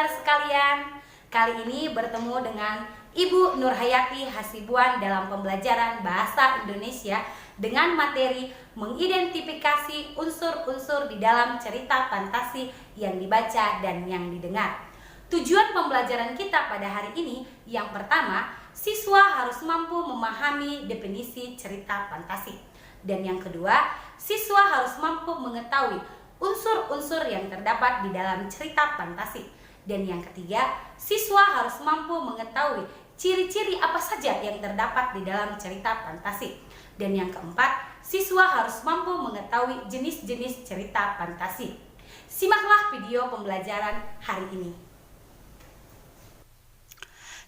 pelajar sekalian. Kali ini bertemu dengan Ibu Nurhayati Hasibuan dalam pembelajaran Bahasa Indonesia dengan materi mengidentifikasi unsur-unsur di dalam cerita fantasi yang dibaca dan yang didengar. Tujuan pembelajaran kita pada hari ini yang pertama, siswa harus mampu memahami definisi cerita fantasi. Dan yang kedua, siswa harus mampu mengetahui unsur-unsur yang terdapat di dalam cerita fantasi. Dan yang ketiga, siswa harus mampu mengetahui ciri-ciri apa saja yang terdapat di dalam cerita fantasi. Dan yang keempat, siswa harus mampu mengetahui jenis-jenis cerita fantasi. Simaklah video pembelajaran hari ini.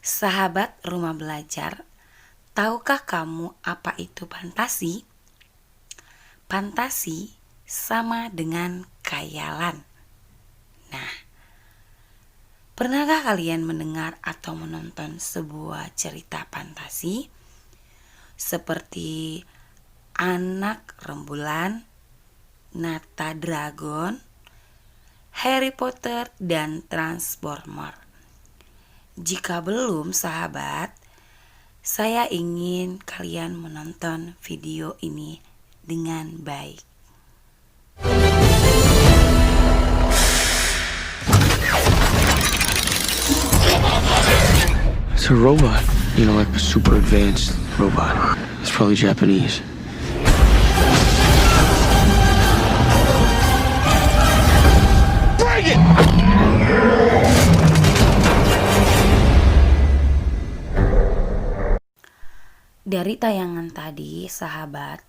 Sahabat rumah belajar, tahukah kamu apa itu fantasi? Fantasi sama dengan khayalan. Nah, pernahkah kalian mendengar atau menonton sebuah cerita fantasi seperti Anak Rembulan, Nata Dragon, Harry Potter, dan Transformer? Jika belum, sahabat, saya ingin kalian menonton video ini dengan baik. It's a robot, like a super advanced robot. It's probably Japanese. Bring it! Dari tayangan tadi, sahabat,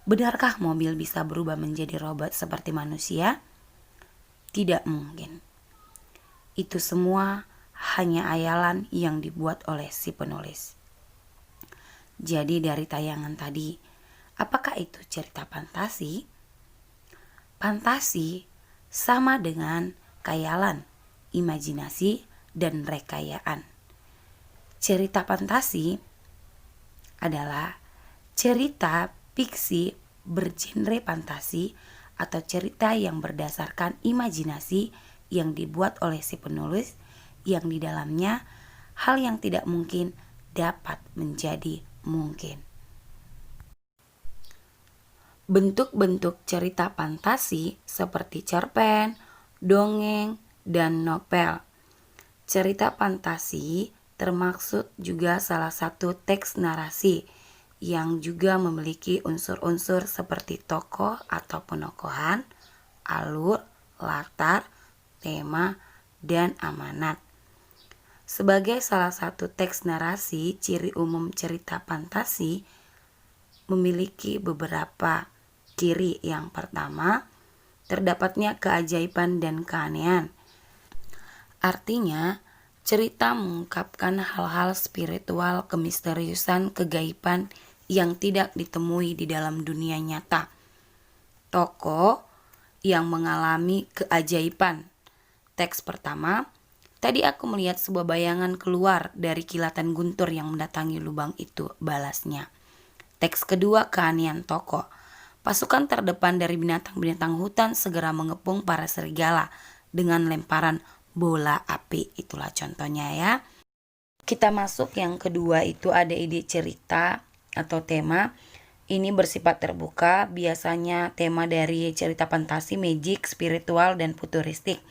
benarkah mobil bisa berubah menjadi robot seperti manusia? Tidak mungkin. Itu semua hanya hayalan yang dibuat oleh si penulis. Jadi dari tayangan tadi, apakah itu cerita fantasi? Fantasi sama dengan khayalan, imajinasi, dan rekayaan. Cerita fantasi adalah cerita fiksi bergenre fantasi atau cerita yang berdasarkan imajinasi yang dibuat oleh si penulis, yang di dalamnya hal yang tidak mungkin dapat menjadi mungkin. Bentuk-bentuk cerita fantasi seperti cerpen, dongeng, dan novel. Cerita fantasi termaksud juga salah satu teks narasi yang juga memiliki unsur-unsur seperti tokoh atau penokohan, alur, latar, tema, dan amanat. Sebagai salah satu teks narasi, ciri umum cerita fantasi memiliki beberapa ciri. Yang pertama, terdapatnya keajaiban dan keanehan. Artinya, cerita mengungkapkan hal-hal spiritual, kemisteriusan, kegaiban yang tidak ditemui di dalam dunia nyata. Tokoh yang mengalami keajaiban. Teks pertama, tadi aku melihat sebuah bayangan keluar dari kilatan guntur yang mendatangi lubang itu, balasnya. Teks kedua, keanehan tokoh. Pasukan terdepan dari binatang-binatang hutan segera mengepung para serigala dengan lemparan bola api. Itulah contohnya ya. Kita masuk yang kedua, itu ada ide cerita atau tema. Ini bersifat terbuka, biasanya tema dari cerita fantasi, magic, spiritual, dan futuristik.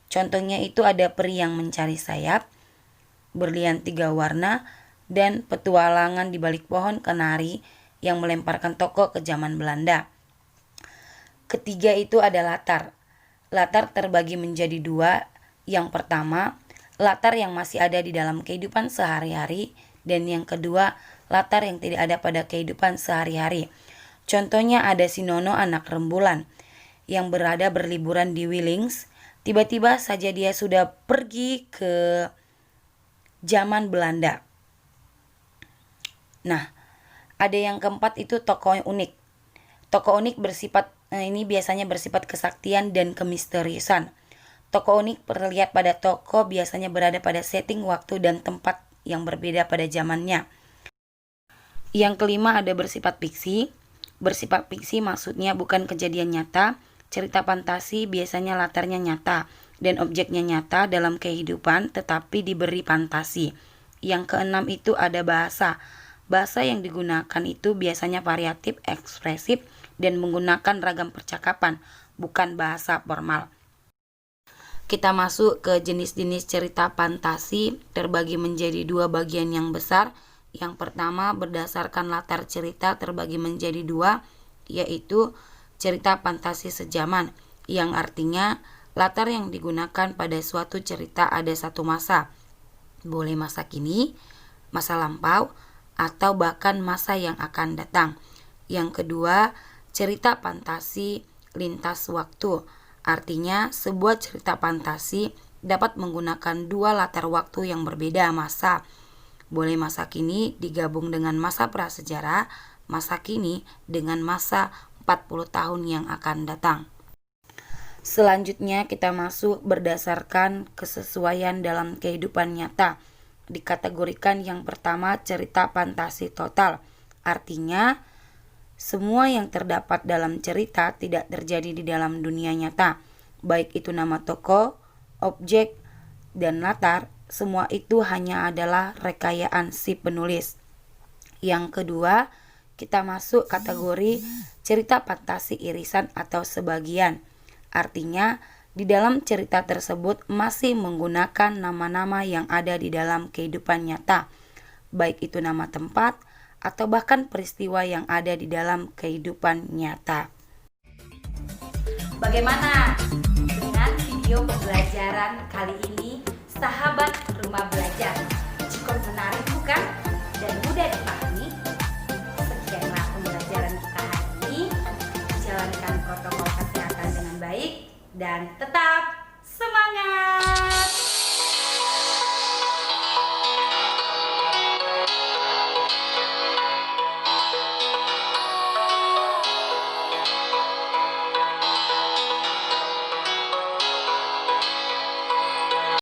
Contohnya itu ada peri yang mencari sayap, berlian 3 warna, dan petualangan di balik pohon kenari yang melemparkan tokoh ke zaman Belanda. Ketiga itu ada latar. Latar terbagi menjadi 2. Yang pertama, latar yang masih ada di dalam kehidupan sehari-hari, dan yang kedua, latar yang tidak ada pada kehidupan sehari-hari. Contohnya ada si Nono anak rembulan yang berada berliburan di Willings. Tiba-tiba saja dia sudah pergi ke zaman Belanda. Nah, ada yang keempat itu tokoh unik. Tokoh unik ini biasanya bersifat kesaktian dan kemisteriusan. Tokoh unik terlihat pada tokoh biasanya berada pada setting, waktu, dan tempat yang berbeda pada zamannya. Yang kelima ada bersifat fiksi. Bersifat fiksi maksudnya bukan kejadian nyata. Cerita fantasi biasanya latarnya nyata dan objeknya nyata dalam kehidupan tetapi diberi fantasi. Yang keenam itu ada bahasa. Bahasa yang digunakan itu biasanya variatif, ekspresif, dan menggunakan ragam percakapan, bukan bahasa formal. Kita masuk ke jenis-jenis cerita fantasi, terbagi menjadi dua bagian yang besar. Yang pertama berdasarkan latar cerita terbagi menjadi dua, yaitu cerita fantasi sejaman, yang artinya latar yang digunakan pada suatu cerita ada satu masa, boleh masa kini, masa lampau, atau bahkan masa yang akan datang. Yang kedua, cerita fantasi lintas waktu, artinya sebuah cerita fantasi dapat menggunakan dua latar waktu yang berbeda masa. Boleh masa kini digabung dengan masa prasejarah, masa kini dengan masa 40 tahun yang akan datang. Selanjutnya kita masuk berdasarkan kesesuaian dalam kehidupan nyata. Dikategorikan yang pertama cerita fantasi total, artinya semua yang terdapat dalam cerita tidak terjadi di dalam dunia nyata, baik itu nama tokoh, objek, dan latar, semua itu hanya adalah rekayaan si penulis. Yang kedua, kita masuk kategori cerita fantasi irisan atau sebagian. Artinya, di dalam cerita tersebut masih menggunakan nama-nama yang ada di dalam kehidupan nyata, baik itu nama tempat atau bahkan peristiwa yang ada di dalam kehidupan nyata. Bagaimana dengan video pembelajaran kali ini, sahabat rumah belajar? Cukup menarik bukan? Dan mudah dipahami? Sekianlah pembelajaran kita hari ini. Jalankan protokol kesehatan dengan baik dan tetap semangat!